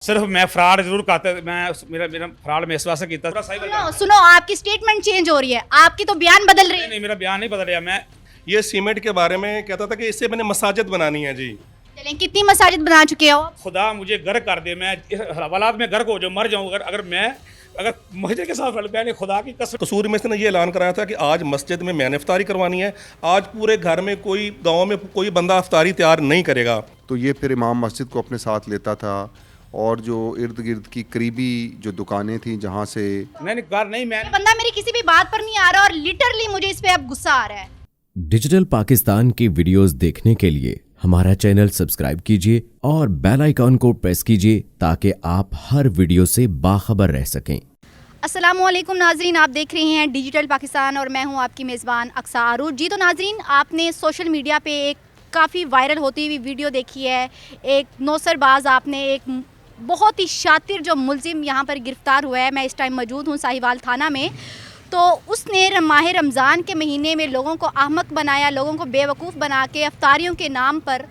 सिर्फ मैं फ्रॉड जरूर करता, मैं मेरा फ्रॉड मैं इस वास्ते किया। सुनो आपकी स्टेटमेंट चेंज हो रही है, आपकी तो बयान बदल रही है। नहीं, मेरा बयान नहीं बदल रहा। मैं ये सीमेंट के बारे में कहता था कि इससे मैंने मसाजिद बनानी है जी। चलें, कितनी मसाजिद बना चुके हो? खुदा मुझे घर कर दे, मैं इस हालात में घर को जो मर जाऊँ, अगर मस्जिद के साथ मैंने खुदा की कसम। कसूर में से ने ये ऐलान कराया था कि आज मस्जिद में मैंने इफ्तारी करवानी है, आज पूरे घर में कोई गांव में कोई बंदा इफ्तारी तैयार नहीं करेगा। तो ये फिर इमाम मस्जिद को अपने साथ लेता था और जो इर्द गिर्द की करीबी जो दुकानें थी जहाँ से नहीं घर नहीं, मैं ये बंदा मेरी किसी भी बात पर नहीं आ रहा और लिटरली मुझे इस पे अब गुस्सा आ रहा है। डिजिटल पाकिस्तान की वीडियोस देखने के लिए हमारा चैनल सब्सक्राइब कीजिए और बेल आइकॉन को प्रेस कीजिए ताकि आप हर वीडियो से बाखबर रह सकें। अस्सलामुअलैकुम नाजरीन, आप देख रहे हैं डिजिटल पाकिस्तान और मैं हूं आपकी मेज़बान अक्सा आरूर जी। तो नाजरीन, आपने सोशल मीडिया पे एक काफ़ी वायरल होती हुई वीडियो देखी है। एक नौसरबाज, आपने एक बहुत ही शातिर जो मुलजिम यहाँ पर गिरफ़्तार हुआ है, मैं इस टाइम मौजूद हूँ साहिवाल थाना में। तो उसने माह रमज़ान के महीने में लोगों को अहमक बनाया, लोगों को बेवकूफ़ बना के अफ्तारियों के नाम पर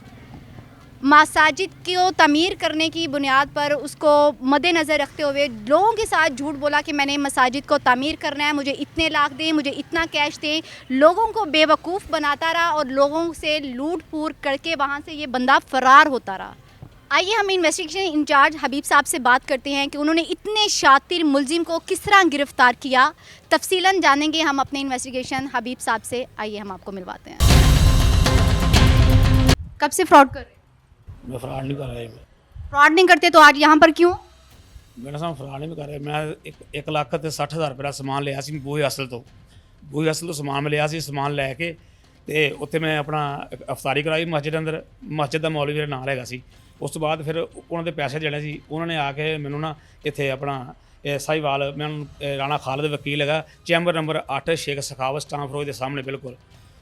मसाजिद को तमीर करने की बुनियाद पर उसको मद्देनज़र रखते हुए लोगों के साथ झूठ बोला कि मैंने मसाजिद को तमीर करना है, मुझे इतने लाख दें, मुझे इतना कैश दें। लोगों को बेवकूफ़ बनाता रहा और लोगों से लूट पूर करके वहाँ से ये बंदा फ़रार होता रहा। आइए हम इन्वेस्टिगेशन इंचार्ज हबीब साहब से बात करते हैं कि उन्होंने इतने शातिर मुलजिम को किस तरह गिरफ़्तार किया। तफसीलन जानेंगे हम अपने इन्वेस्टिगेशन हबीब साहब से। आइए हम आपको मिलवाते हैं। कब से फ्रॉड कर रहे हैं? मैं फ्रॉड नहीं कर रहा। फ्रॉड नहीं करते तो आज यहाँ पर क्यों? मेरे साथ फ्रॉड नहीं कर रहा। मैं 1,60,000 रुपये समान लिया सी बूहे असल तो समान में लिया सी। समान लैके तो उत्थे मैं अपना अफ्तारी कराई मस्जिद अंदर। मस्जिद का मौलवी मेरे नाल हैगा सी। उस तो बाद फिर उन्होंने पैसे देने सी। उन्होंने आके मैनू ना इत्थे अपना साहिवाल, मैं राणा खालिद वकील है, चैंबर नंबर 8 शेख सखावत स्टाम फरोज के सामने बिल्कुल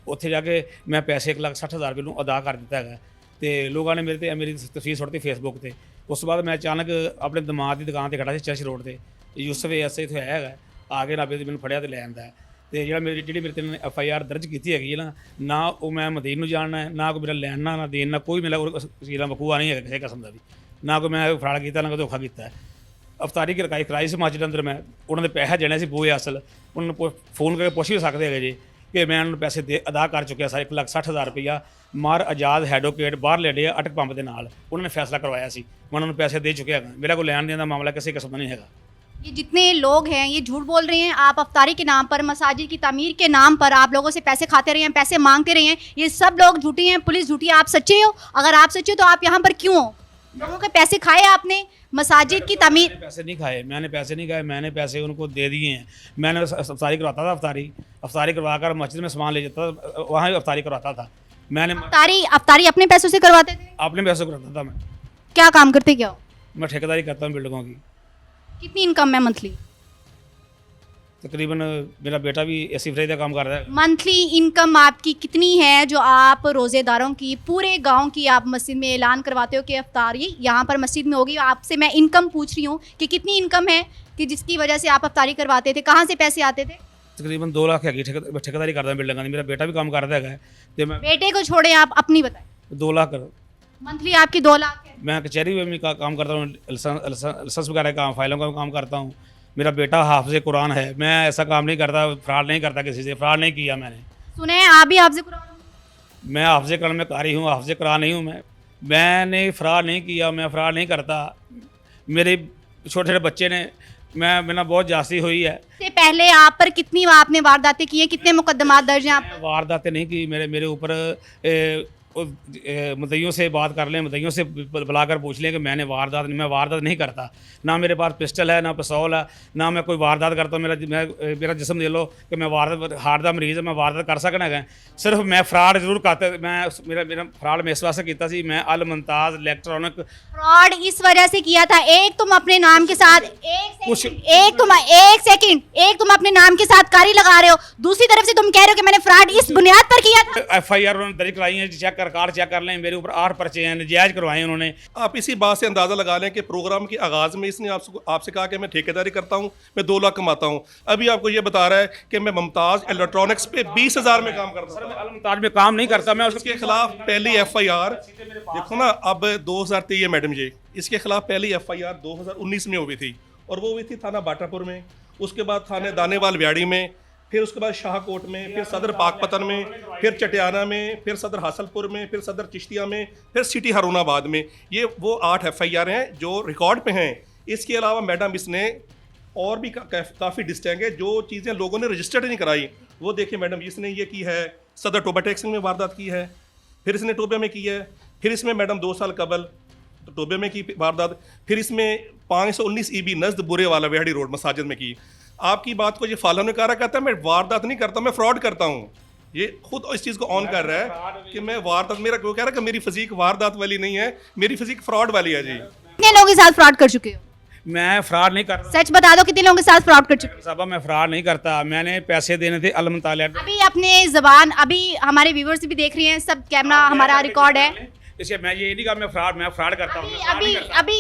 उत्थे जाके मैं पैसे 1,60,000 रुपये अदा कर दिता है। तो लोगों ने मेरी तस्वीर सुट्टी फेसबुक पर। उस तो बाद मैं अचानक अपने दिमाग की दुकान पर खड़ा से चर्च रोड पर। यूसफ एस इतने है आगे नाबे मैंने फड़िया तो लै आंदा है। तो जो मेरी ते FIR दर्ज की हैगी ना वो मैं मदीन में जानना है, ना कोई मेरा लैना ना देना, कोई मेरा सीला वकूआ नहीं है किसी किस्म का भी, ना कोई मैं फ्राड किया ना कोई धोखा किया है। अफ्तारी कराई से मस्जिद अंदर मैं उन्होंने पैसे देने से बूहे असल। उन्होंने फोन करके पुछ भी सकते हैं जी कि मैं उन्होंने पैसे अदा कर चुकिया सारे 1,60,000 रुपया। मार आज़ाद एडवोकेट बाहर ले लिया अटक पंप के नाल उन्होंने फैसला करवाया सी। मैं उन्होंने पैसे दे चुके हैं। मेरा कोई लैन देन का मामला किसी किस्म का नहीं है। ये जितने लोग हैं ये झूठ बोल रहे हैं। आप अफ्तारी के नाम पर, मसाजिद की तमीर के नाम पर आप लोगों से पैसे खाते रहे हैं, पैसे मांगते रहे हैं। ये सब लोग झूठे हैं, पुलिस झूठी है। आप सच्चे हो? अगर आप सच्चे हो तो आप यहाँ पर क्यों हो? लोगों के पैसे खाए आपने, मसाजिद की तमीर। पैसे नहीं खाए, मैंने पैसे नहीं खाए, मैंने पैसे उनको दे दिए हैं। मैंने अफ्तारी करवाता था, अफ्तारी करवा कर मस्जिद में सामान ले जाता था, वहाँ अफ्तारी करवाता था। मैंने अफ्तारी अपने पैसों से करवाते थे? अपने पैसों करवाता था। मैं क्या काम करते क्या हो? मैं ठेकेदारी करता हूँ बिल्डिंगों की। कितनी इनकम है मंथली? तकरीबन मेरा बेटा भी एसी फ्राई का काम कर रहा है। मंथली इनकम आपकी कितनी है जो आप रोज़ेदारों की, पूरे गांव की आप मस्जिद में ऐलान करवाते हो कि अफ्तारी यहाँ पर मस्जिद में होगी? आपसे मैं इनकम पूछ रही हूँ कि कितनी इनकम है कि जिसकी वजह से आप अफ्तारी करवाते थे? कहाँ से पैसे आते थे? तकरीबन 2 लाख हैगी। ठेकेदारी करता हूँ बिल्डिंग की। मेरा बेटा भी काम करता है। तो मैं बेटे को छोड़े आप अपनी बताएं। 2 लाख मंथली आपकी 2 लाख है। मैं कचहरी में काम करता हूँ, लाइसेंस वगैरह का फाइलों का काम करता हूँ। मेरा बेटा हाफिज़ कुरान है। मैं ऐसा काम नहीं करता, फ्रॉड नहीं करता, किसी से फ्रॉड नहीं किया मैंने। सुने आप भी हाफिज़ कुरान? मैं हाफिज़ कुरान में कारी हूँ, हाफिज़ कुरान नहीं हूँ। मैंने फ्रॉड नहीं किया, मैं फ्रॉड नहीं करता। मेरे छोटे छोटे बच्चे ने मैंने बहुत जास्ती हुई है। इससे पहले आप पर कितनी आपने वारदातें की हैं? कितने मुकदमात दर्ज हैं आप पर? वारदातें नहीं की। मेरे ऊपर मुद्दइयों से बात कर लें, मुद्दइयों से बुलाकर पूछ लें कि मैं वारदात नहीं करता। ना मेरे पास पिस्टल है, ना पिस्तौल है, ना मैं कोई वारदात करता हूँ। मेरा जिस्म दे लो कि मैं वारदात, हार्ट का मरीज़ है, मैं वारदात कर सकना है। सिर्फ मैं फ्रॉड जरूर करता। मेरा फ्रॉड मैं इस वास्ते किया सी। मैं अल मुमताज़ इलेक्ट्रॉनिक फ्रॉड इस वजह से किया था। एक तुम अपने नाम के साथ एक तुम अपने नाम के साथ कारी लगा रहे हो, दूसरी तरफ से तुम कह रहे हो कि मैंने फ्रॉड इस बुनियाद पर किया था। FIR उन्होंने दर्ज कराई है, चेक कर रिकॉर्ड चेक कर लें, मेरे ऊपर 8 पर्चे हैं नजायज़ करवाए उन्होंने। आप इसी बात से अंदाज़ा लगा लें कि प्रोग्राम के आगाज़ में इसने आपसे कहा कि मैं ठेकेदारी करता हूँ, मैं 2 लाख कमाता हूँ। अभी आपको ये बता रहा है कि मैं मुमताज़ इलेक्ट्रॉनिक्स पे 20,000 में काम करता हूँ। मैं अलमुमताज में काम नहीं करता, मैं उसके खिलाफ पहली FIR देखो ना, अब 2023 है मैडम जी, इसके खिलाफ पहली FIR 2019 में हुई थी, और वो हुई थी थाना बाटापुर में, उसके बाद थाने दानेवाल व्याड़ी में, फिर उसके बाद शाहकोट में, फिर सदर पाकपतन में, फिर चटियाना में, फिर सदर हासलपुर में, फिर सदर चिश्तिया में, फिर सिटी हारूनाबाद में। ये वो 8 FIR हैं जो रिकॉर्ड पे हैं। इसके अलावा मैडम इसने और भी काफ़ी डिस्टेंग है जो चीज़ें लोगों ने रजिस्टर्ड नहीं कराई। वो देखिए मैडम, इसने ये की है सदर टोबा टैक्स में वारदात की है, फिर इसने टोबे में की है, फिर इसमें मैडम 2 साल कबल टोबे में की वारदात, फिर इसमें 519 EB नज़द बुरे वाला वेहड़ी रोड मसाजिद में की। आपकी बात को ये फाला ने कहा, कहता है मैं वारदात नहीं करता, मैं फ्रॉड करता हूँ। ये खुद इस चीज़ को ऑन कर रहा है कि मैं वारदात, मेरा वो कह रहा है कि मेरी फिजिक वारदात वाली नहीं है, मेरी फिजिक फ्रॉड वाली है जी। कितने लोगों के साथ फ्रॉड कर चुके हो? मैं फ्रॉड नहीं करता सच बता दो, कितने लोगों के साथ फ्रॉड कर चुके हो? साहब, मैं फ्रॉड नहीं करता। मैंने पैसे देने थे अलमुताज। अभी अपने ज़बान, अभी हमारे व्यूवर्स भी देख रहे हैं, सब कैमरा हमारा रिकॉर्ड है। इसलिए मैं ये नहीं कहा मैं फ्रॉड करता हूँ। अभी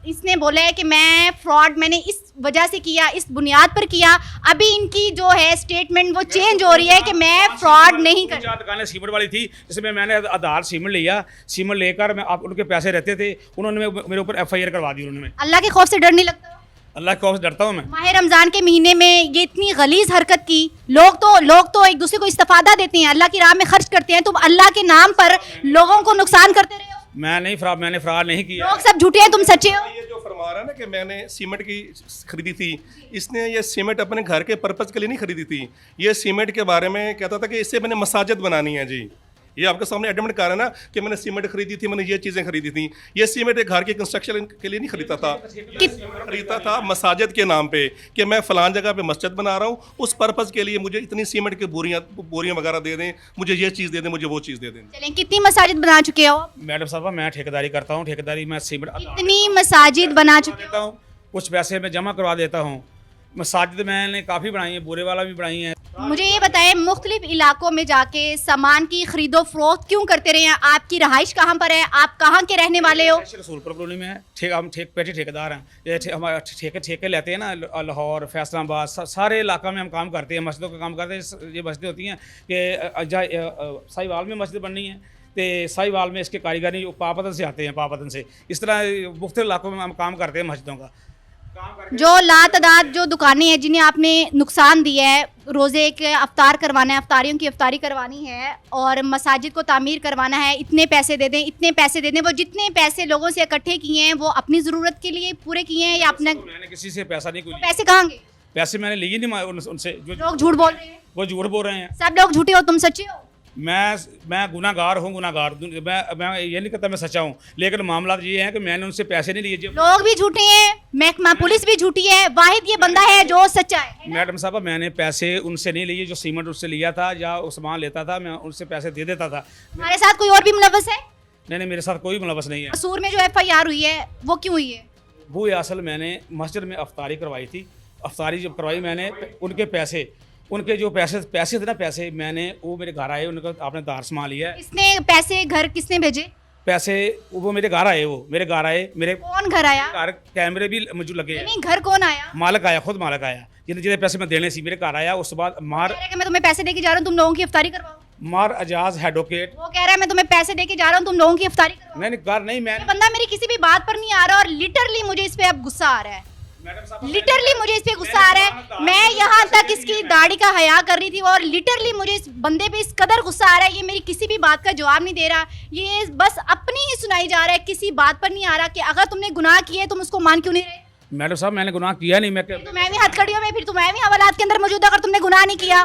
इसने बोला है कि मैं फ्रॉड मैंने इस वजह से किया, इस बुनियाद पर किया। अभी इनकी जो है स्टेटमेंट वो चेंज हो रही है कि मैं फ्रॉड नहीं कर। दुकानें सीमेंट वाली थी जिसमें मैंने आधार सीमेंट लिया, सीमेंट लेकर मैं आप उनके पैसे रहते थे, उन्होंने मेरे ऊपर FIR करवा दी उन्होंने। अल्लाह के खौफ से डर नहीं लगता? अल्लाह के खौफ से डरता हूँ मैं। माह रमज़ान के महीने में ये इतनी गलीज हरकत की, लोग तो एक दूसरे को इस्तेफादा देते हैं, अल्लाह की राह में खर्च करते हैं, तुम अल्लाह के नाम पर लोगों को नुकसान करते रहे हो। मैंने फ्रॉड नहीं किया। लोग सब झूठे हैं, तुम सच्चे हो। ये जो फरमा रहा है ना कि मैंने सीमेंट की खरीदी थी, इसने ये सीमेंट अपने घर के पर्पज़ के लिए नहीं खरीदी थी। ये सीमेंट के बारे में कहता था कि इससे मैंने मसाजिद बनानी है जी। ये आपके सामने एडमिट कर रहा है ना कि मैंने सीमेंट खरीदी थी, मैंने ये चीज़ें खरीदी थी। ये सीमेंट एक घर के कंस्ट्रक्शन के लिए नहीं खरीदा था, खरीदा था मसाजिद के नाम पे कि मैं फ़लान जगह पे मस्जिद बना रहा हूँ, उस पर्पज़ के लिए मुझे इतनी सीमेंट की बोरियाँ वगैरह दे दें, मुझे ये चीज़ दे दें, मुझे वो चीज़ दे दें। चलें, कितनी मसाजिद बना चुके हो? मैडम साहब, मैं ठेकेदारी करता हूँ, ठेकेदारी मैं सीमेंट कितनी मसाजिद बना चुके देता हूँ, कुछ पैसे मैं जमा करवा देता हूँ। मसाजिद मैंने काफ़ी बनाई है, बुरे वाला भी बनाई है। मुझे ये बताएं, मुख्तलिफ इलाकों में जाके सामान की खरीदो फरोख्त क्यों करते रहे हैं? आपकी रहाइश कहाँ पर है? आप कहाँ के रहने वाले हो? रसूलपुर कॉलोनी में है। हम पेटी ठेकेदार हैं। ये हमारे ठेके लेते हैं ना, लाहौर, फैसलाबाद, सारे इलाका में हम काम करते हैं, मस्जिदों का काम करते हैं। ये मस्जिदें होती हैं कि साहिवाल में मस्जिद बननी है तो साहिवाल में इसके कारीगरी पापतन से आते हैं, पापतन से। इस तरह मुख्तलिफ इलाकों में हम काम करते हैं मस्जिदों का। जो लातादाद जो दुकानें हैं जिन्हें आपने नुकसान दिया है, रोज़े के अफ्तार करवाना है, अफ्तारियों की अफ्तारी करवानी है और मसाजिद को तामीर करवाना है, इतने पैसे दे दें, इतने पैसे दे दें। वो जितने पैसे लोगों से इकट्ठे किए हैं वो अपनी ज़रूरत के लिए पूरे किए हैं या अपना? मैंने किसी से पैसा नहीं लिया। पैसे कहाँ गए? पैसे मैंने लिए नहीं उनसे। जो लोग झूठ बोल रहे हैं, वो झूठ बोल रहे हैं। सब लोग झूठे हो, तुम सच्चे हो? मैं गुनाहगार हूँ, गुनाहगार। मैं ये नहीं कहता मैं सच्चा हूँ, लेकिन मामला ये है कि मैंने उनसे पैसे नहीं लिए। लोग भी झूठे हैं, महकमा पुलिस भी झूठी है, वाहिद ये बंदा है जो सच्चा है। मैडम साहब, मैंने पैसे उनसे नहीं लिए। जो सीमेंट उससे लिया था या वो सामान लेता था, मैं उनसे पैसे दे देता था। हमारे साथ कोई और भी मुलव्वस है? नहीं, मेरे साथ कोई मुलव्वस नहीं है। कसूर में जो FIR हुई है वो क्यों हुई है? वो असल मैंने मस्जिद में अफ्तारी करवाई थी। अफ्तारी जब करवाई मैंने, उनके जो पैसे थे ना, पैसे मैंने, वो मेरे घर आए, उनको आपने दार सामान लिया है। किसने पैसे घर किसने भेजे? पैसे वो मेरे घर आए, वो मेरे घर आए। मेरे कौन घर आया? घर कैमरे भी मुझे लगे। नहीं, घर कौन आया? मालिक आया, खुद मालिक आया, जिन्हें पैसे मैं देने सी मेरे घर आया। उसके बाद कह रहा है कि मैं तुम्हें पैसे देके जा रहा हूँ, तुम लोगों की इफ्तारी करवाओ। मार एजाज एडवोकेट, वो कह रहा है मैं तुम्हें पैसे देके जा रहा हूँ, तुम लोगों की इफ्तारी करवाओ। नहीं घर नहीं, मैं ये बंदा मेरी किसी भी बात पर नहीं आ रहा और लिटरली मुझे इस पे अब गुस्सा आ रहा है। लिटरली मुझे इस पे गुस्सा आ रहा है। मैं यहाँ तक इसकी दाढ़ी का हया कर रही थी और लिटरली मुझे इस बंदे पे इस कदर गुस्सा आ रहा है। ये मेरी किसी भी बात का जवाब नहीं दे रहा, ये बस अपनी ही सुनाई जा रहा है, किसी बात पर नहीं आ रहा कि अगर तुमने गुनाह किए तुम उसको मान क्यों नहीं रहे? मैडम साहब, मैंने गुनाह किया नहीं। मैं तो मैं भी हथकड़ियों में, फिर तुम्हें भी हवालात के अंदर मौजूद, अगर तुमने गुनाह नहीं किया।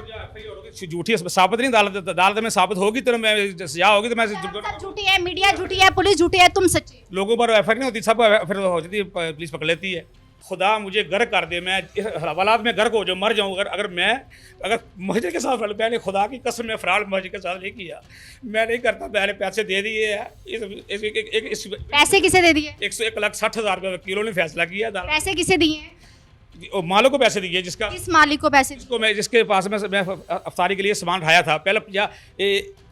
झूठी साबित नहीं, अदालत में साबित होगी तो मैं सजा होगी तो मैं। सब झूठी है, मीडिया झूठी है, पुलिस झूठी है, तुम सच्चे। लोगों पर FIR नहीं होती, सब फिर हो जाती है, पुलिस पकड़ लेती है। खुदा मुझे गर्क कर दे, मैं इस हालात में गर्क हो जाऊँ, मर जाऊँ। अगर मस्जिद के साथ, मैंने खुदा की कसम में फ्रॉड मस्जिद के साथ नहीं किया, मैं नहीं करता। मैंने पैसे दे दिए हैं। पैसे किसे दे दिए? 1,60,000 रुपये वकीलों ने फैसला किया। पैसे किसे दिए हैं? मालिक को पैसे दिए, जिसका किस मालिक को पैसे? जिसके पास मैं अफ्तारी के लिए सामान उठाया था। पहले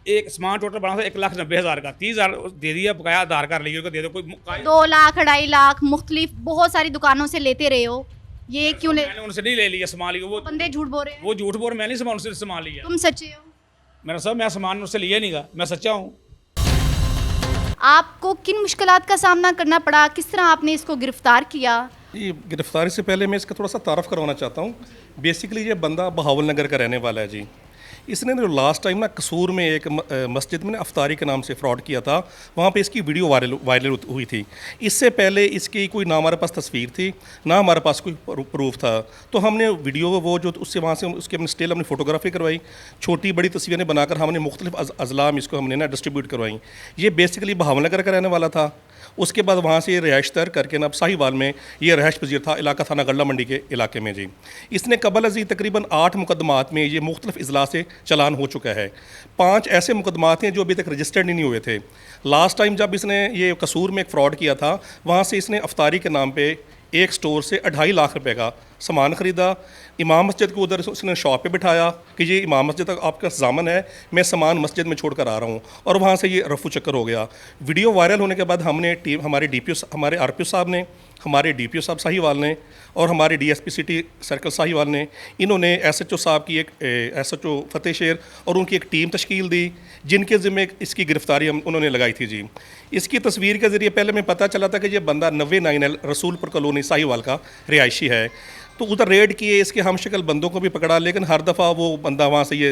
एक सामान टोटल बना था 1,90,000 का, 30,000 दे दिया, बकाया आधार कार्ड लेके दे दो कोई 2 लाख 2.5 लाख मुख्तलिफ बहुत सारी दुकानों से लेते रहे हो, ये क्यों ले? मैंने उनसे नहीं ले लिया सामान लिया, वो बंदे झूठ बोल रहे हैं, वो झूठ बोल, मैं नहीं सामान उनसे सामान लिया। तुम सच्चे हो? मेरा साहब मैं सामान उससे लिया नहीं गा, मैं सच्चा हूँ। आपको किन मुश्किलात का सामना करना पड़ा, किस तरह आपने इसको गिरफ्तार किया? ये गिरफ्तारी से पहले मैं इसका थोड़ा सा तारफ़ करवाना चाहता हूँ। बेसिकली ये बंदा बहावल नगर का रहने वाला है जी। इसने जो लास्ट टाइम ना कसूर में एक मस्जिद में ना अफ्तारी के नाम से फ्रॉड किया था, वहाँ पे इसकी वीडियो वायरल हुई थी। इससे पहले इसकी कोई ना हमारे पास तस्वीर थी, ना हमारे पास कोई प्रूफ था। तो हमने वीडियो वो जो उससे वहाँ से उसकी हमने स्टिल हमने फोटोग्राफी करवाई, छोटी बड़ी तस्वीरें बनाकर हमने मुख्तलिफ अजला में इसको हमने ना डिस्ट्रीब्यूट करवाई। ये बेसिकली बहावल नगर का रहने वाला था। उसके बाद वहाँ से ये रिहाइश तर करके ना साहिवाल में ये रिहाइश पजीर था, इलाका थाना गल्ला मंडी के इलाके में जी। इसने कबल अजी तकरीबन 8 मुकदमात में ये मुख्तलिफ अजला से चलान हो चुका है। 5 ऐसे मुकदमात हैं जो अभी तक रजिस्टर्ड ही नहीं हुए थे। लास्ट टाइम जब इसने ये कसूर में एक फ़्रॉड किया था, वहाँ से इसने अफ्तारी के नाम पे एक स्टोर से 2.5 लाख रुपए का सामान ख़रीदा। इमाम मस्जिद को उधर उसने शॉप पे बिठाया कि ये इमाम मस्जिद तक आपका सामान है, मैं सामान मस्जिद में छोड़ कर आ रहा हूँ, और वहाँ से ये रफू चक्कर हो गया। वीडियो वायरल होने के बाद हमने टीम हमारे हमारे RPO साहब ने, हमारे DPO साहब साहिवाल ने और हमारे DSP सिटी सर्कल साहिवाल ने, इन्होंने SHO साहब की एक SHO फतेह शेर और उनकी एक टीम तश्कील दी, जिनके ज़िम्मे इसकी गिरफ्तारी उन्होंने लगाई थी जी। इसकी तस्वीर के ज़रिए पहले में पता चला था कि ये बंदा 99L रसूलपुर कॉलोनी साहिवाल का रिहायशी है। तो उधर रेड किए, इसके हम शक्ल बंदों को भी पकड़ा, लेकिन हर दफ़ा वो बंदा वहाँ से ये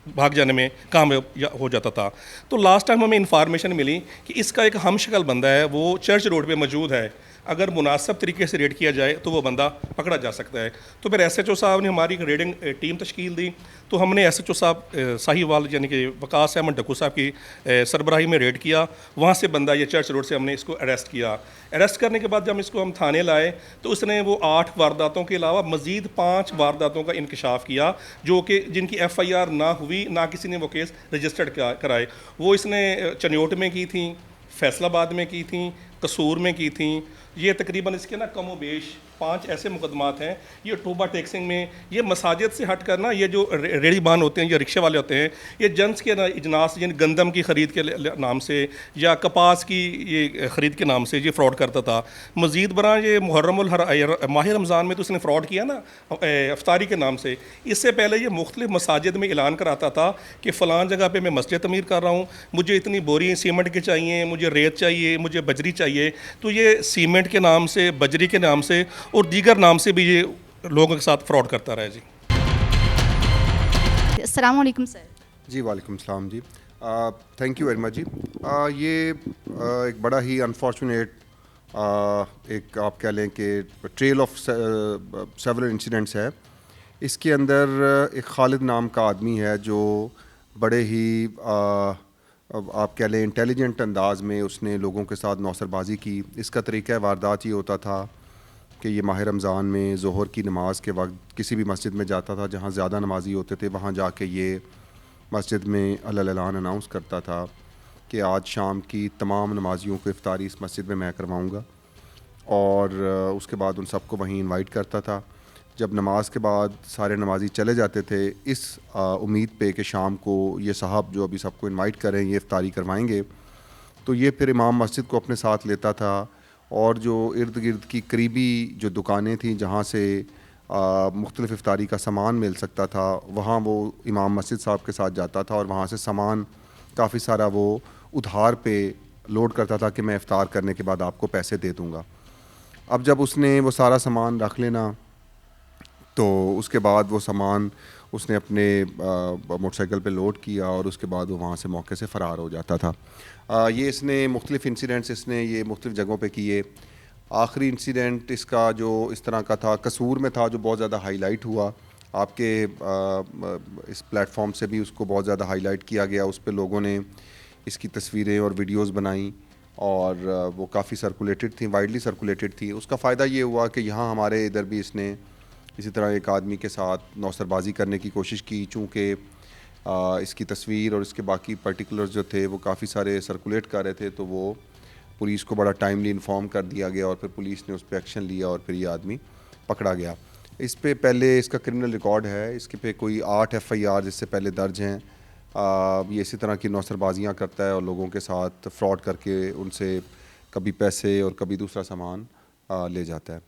भाग जाने में कामयाब हो जाता था। तो लास्ट टाइम हमें इन्फॉर्मेशन मिली कि इसका एक हम शक्ल बंदा है, वो चर्च रोड पे मौजूद है। अगर मुनासिब तरीके से रेड किया जाए तो वो बंदा पकड़ा जा सकता है। तो फिर SHO साहब ने हमारी एक रेडिंग टीम तश्कील दी। तो हमने SHO साहब साहिवाल यानी कि वकास अहमद डक्कू साहब की सरबराही में रेड किया। वहाँ से बंदा ये चर्च रोड से हमने इसको अरेस्ट किया। अरेस्ट करने के बाद जब इसको हम थाने लाए तो उसने वो 8 वारदातों के अलावा मज़ीद 5 वारदातों का इंकशाफ किया, जो कि जिनकी FIR ना हुई, ना किसी ने वो केस रजिस्टर्ड कराए। वो इसने चनियोट में की थी, फैसलाबाद में की थी, कसूर में की थी। ये तकरीबन इसके ना कमो बेश 5 ऐसे मुकदमात हैं। ये टोबा टैक्सिंग में, ये मसाजिद से हट कर ना ये जो रेड़ीबान होते हैं, ये रिक्शे वाले होते हैं, ये जन्स के ना इजनास यानी गंदम की ख़रीद के नाम से या कपास की ये ख़रीद के नाम से ये फ़्रॉड करता था। मज़ीद बरा ये मुहर्रमुल माह रमज़ान में तो इसने फ़्रॉड किया ना अफ्तारी के नाम से। इससे पहले ये मुख्तलिफ मसाजिद में ऐलान कराता था कि फ़लाँ जगह पर मैं मस्जिद तमीर कर रहा हूँ, मुझे इतनी बोरी सीमेंट की चाहिए, मुझे रेत चाहिए, मुझे बजरी चाहिए। तो ये सीमेंट के नाम से, बजरी के नाम से और दीगर नाम से भी ये लोगों के साथ फ्रॉड करता रहा है जी। अस्सलाम वालेकुम सर। जी वालेकुम सलाम जी। थैंक यू वेरी मच जी। ये एक बड़ा ही अनफॉर्चुनेट एक आप कह लें कि ट्रेल ऑफ सेवरल इंसिडेंट्स है। इसके अंदर एक खालिद नाम का आदमी है जो बड़े ही आप कह लें इंटेलिजेंट अंदाज में उसने लोगों के साथ नौसरबाजी की। इसका तरीक़ा वारदात ये होता था कि ये माह रमज़ान में ज़ोहर की नमाज़ के वक्त किसी भी मस्जिद में जाता था जहाँ ज़्यादा नमाजी होते थे, वहाँ जाके ये मस्जिद में अल्लाह अनाउंस करता था कि आज शाम की तमाम नमाजियों को इफ्तारी इस मस्जिद में मैं करवाऊँगा, और उसके बाद उन सबको वहीं इनवाइट करता था। जब नमाज के बाद सारे नमाजी चले जाते थे इस उम्मीद पे कि शाम को ये साहब जो अभी सबको इनवाइट करें ये इफ्तारी करवाएंगे, तो ये फिर इमाम मस्जिद को अपने साथ लेता था और जो इर्द गिर्द की करीबी जो दुकानें थीं जहाँ से मुख्तलिफ़ इफ्तारी का सामान मिल सकता था, वहाँ वो इमाम मस्जिद साहब के साथ जाता था और वहाँ से सामान काफ़ी सारा वो उधार पे लोड करता था कि मैं इफ्तार करने के बाद आपको पैसे दे दूँगा। अब जब उसने वो सारा सामान रख लेना तो उसके बाद वो सामान उसने अपने मोटरसाइकिल पे लोड किया और उसके बाद वो वहाँ से मौके से फ़रार हो जाता था। ये इसने मुख्तलिफ़ इंसिडेंट्स इसने ये मुख्तलिफ़ जगहों पे किए। आखिरी इंसिडेंट इसका जो इस तरह का था कसूर में था, जो बहुत ज़्यादा हाईलाइट हुआ। आपके इस प्लेटफॉर्म से भी उसको बहुत ज़्यादा हाईलाइट किया गया। उस पर लोगों ने इसकी तस्वीरें और वीडियोज़ बनाई और वो काफ़ी सर्कुलेटेड थी, वाइडली सर्कुलेटेड थी। उसका फ़ायदा ये हुआ कि यहाँ हमारे इधर भी इसने इसी तरह एक आदमी के साथ नौसरबाजी करने की कोशिश की। चूँकि इसकी तस्वीर और इसके बाकी पर्टिकुलर्स जो थे वो काफ़ी सारे सर्कुलेट कर रहे थे, तो वो पुलिस को बड़ा टाइमली इन्फॉर्म कर दिया गया और फिर पुलिस ने उस पर एक्शन लिया और फिर ये आदमी पकड़ा गया। इस पे पहले इसका क्रिमिनल रिकॉर्ड है, इसके पे कोई 8 FIR जिससे पहले दर्ज हैं। ये इसी तरह की नौसरबाजियाँ करता है और लोगों के साथ फ्रॉड करके उनसे कभी पैसे और कभी दूसरा सामान ले जाता है।